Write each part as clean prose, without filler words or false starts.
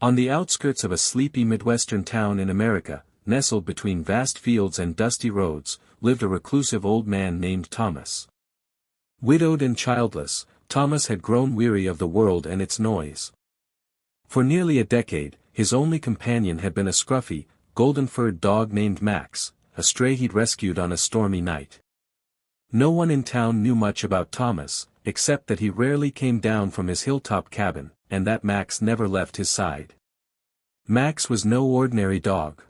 On the outskirts of a sleepy Midwestern town in America, nestled between vast fields and dusty roads, lived a reclusive old man named Thomas. Widowed and childless, Thomas had grown weary of the world and its noise. For nearly a decade, his only companion had been a scruffy, golden-furred dog named Max, a stray he'd rescued on a stormy night. No one in town knew much about Thomas, except that he rarely came down from his hilltop cabin, and that Max never left his side. Max was no ordinary dog.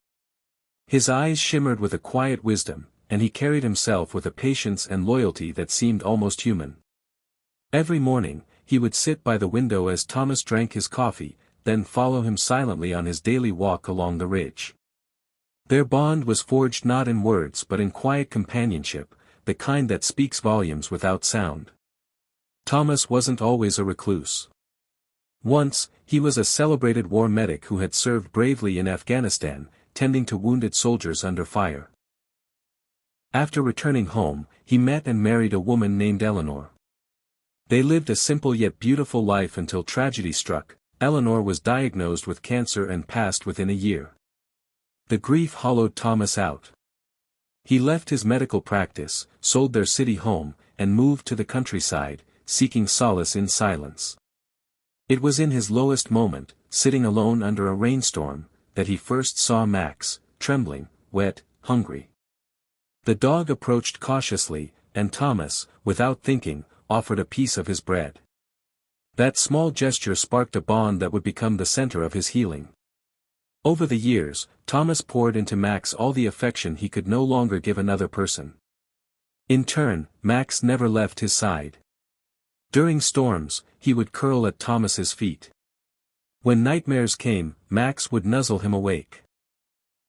His eyes shimmered with a quiet wisdom, and he carried himself with a patience and loyalty that seemed almost human. Every morning, he would sit by the window as Thomas drank his coffee, then follow him silently on his daily walk along the ridge. Their bond was forged not in words but in quiet companionship, the kind that speaks volumes without sound. Thomas wasn't always a recluse. Once, he was a celebrated war medic who had served bravely in Afghanistan, tending to wounded soldiers under fire. After returning home, he met and married a woman named Eleanor. They lived a simple yet beautiful life until tragedy struck. Eleanor was diagnosed with cancer and passed within a year. The grief hollowed Thomas out. He left his medical practice, sold their city home, and moved to the countryside, seeking solace in silence. It was in his lowest moment, sitting alone under a rainstorm, that he first saw Max, trembling, wet, hungry. The dog approached cautiously, and Thomas, without thinking, offered a piece of his bread. That small gesture sparked a bond that would become the center of his healing. Over the years, Thomas poured into Max all the affection he could no longer give another person. In turn, Max never left his side. During storms, he would curl at Thomas's feet. When nightmares came, Max would nuzzle him awake.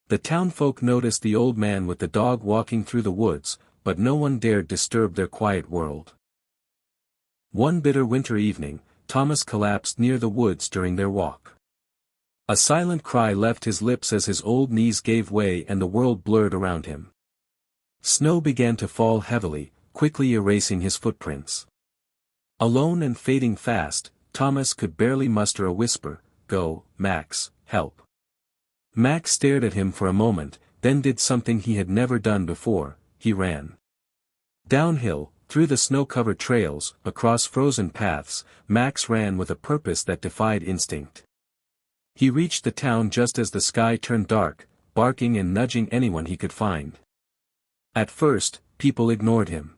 The townfolk noticed the old man with the dog walking through the woods, but no one dared disturb their quiet world. One bitter winter evening, Thomas collapsed near the woods during their walk. A silent cry left his lips as his old knees gave way and the world blurred around him. Snow began to fall heavily, quickly erasing his footprints. Alone and fading fast, Thomas could barely muster a whisper, "Go, Max, help." Max stared at him for a moment, then did something he had never done before, he ran. Downhill, through the snow-covered trails, across frozen paths, Max ran with a purpose that defied instinct. He reached the town just as the sky turned dark, barking and nudging anyone he could find. At first, people ignored him.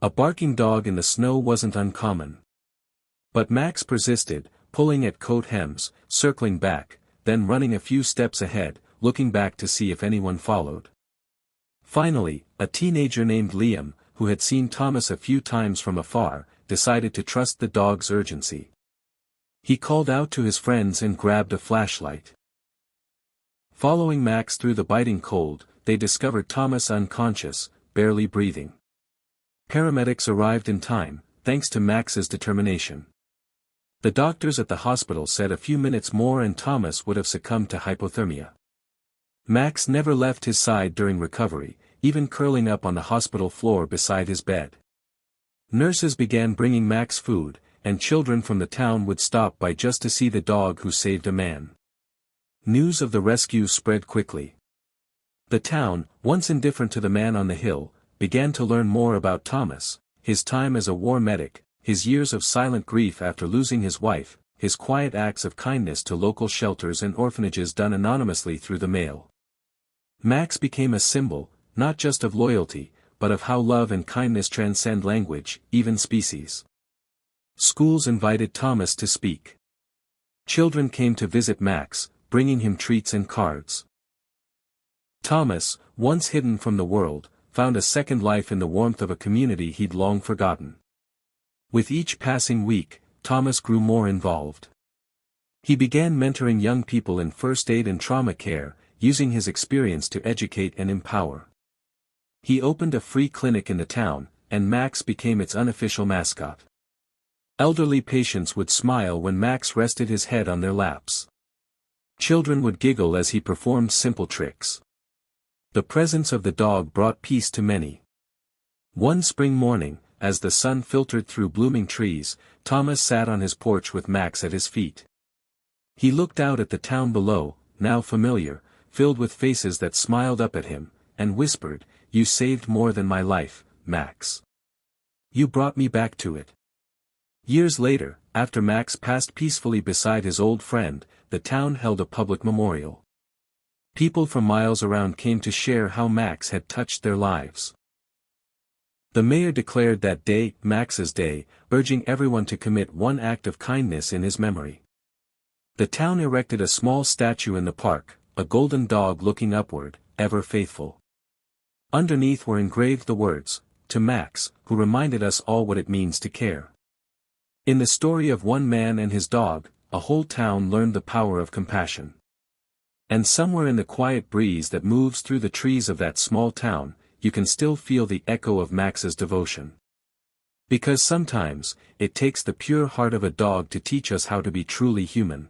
A barking dog in the snow wasn't uncommon. But Max persisted, pulling at coat hems, circling back, then running a few steps ahead, looking back to see if anyone followed. Finally, a teenager named Liam, who had seen Thomas a few times from afar, decided to trust the dog's urgency. He called out to his friends and grabbed a flashlight. Following Max through the biting cold, they discovered Thomas unconscious, barely breathing. Paramedics arrived in time, thanks to Max's determination. The doctors at the hospital said a few minutes more and Thomas would have succumbed to hypothermia. Max never left his side during recovery, even curling up on the hospital floor beside his bed. Nurses began bringing Max food, and children from the town would stop by just to see the dog who saved a man. News of the rescue spread quickly. The town, once indifferent to the man on the hill, began to learn more about Thomas, his time as a war medic, his years of silent grief after losing his wife, his quiet acts of kindness to local shelters and orphanages done anonymously through the mail. Max became a symbol, not just of loyalty, but of how love and kindness transcend language, even species. Schools invited Thomas to speak. Children came to visit Max, bringing him treats and cards. Thomas, once hidden from the world, found a second life in the warmth of a community he'd long forgotten. With each passing week, Thomas grew more involved. He began mentoring young people in first aid and trauma care, using his experience to educate and empower. He opened a free clinic in the town, and Max became its unofficial mascot. Elderly patients would smile when Max rested his head on their laps. Children would giggle as he performed simple tricks. The presence of the dog brought peace to many. One spring morning, as the sun filtered through blooming trees, Thomas sat on his porch with Max at his feet. He looked out at the town below, now familiar, filled with faces that smiled up at him, and whispered, "You saved more than my life, Max. You brought me back to it." Years later, after Max passed peacefully beside his old friend, the town held a public memorial. People from miles around came to share how Max had touched their lives. The mayor declared that day Max's Day, urging everyone to commit one act of kindness in his memory. The town erected a small statue in the park, a golden dog looking upward, ever faithful. Underneath were engraved the words, "To Max, who reminded us all what it means to care." In the story of one man and his dog, a whole town learned the power of compassion. And somewhere in the quiet breeze that moves through the trees of that small town, you can still feel the echo of Max's devotion. Because sometimes, it takes the pure heart of a dog to teach us how to be truly human.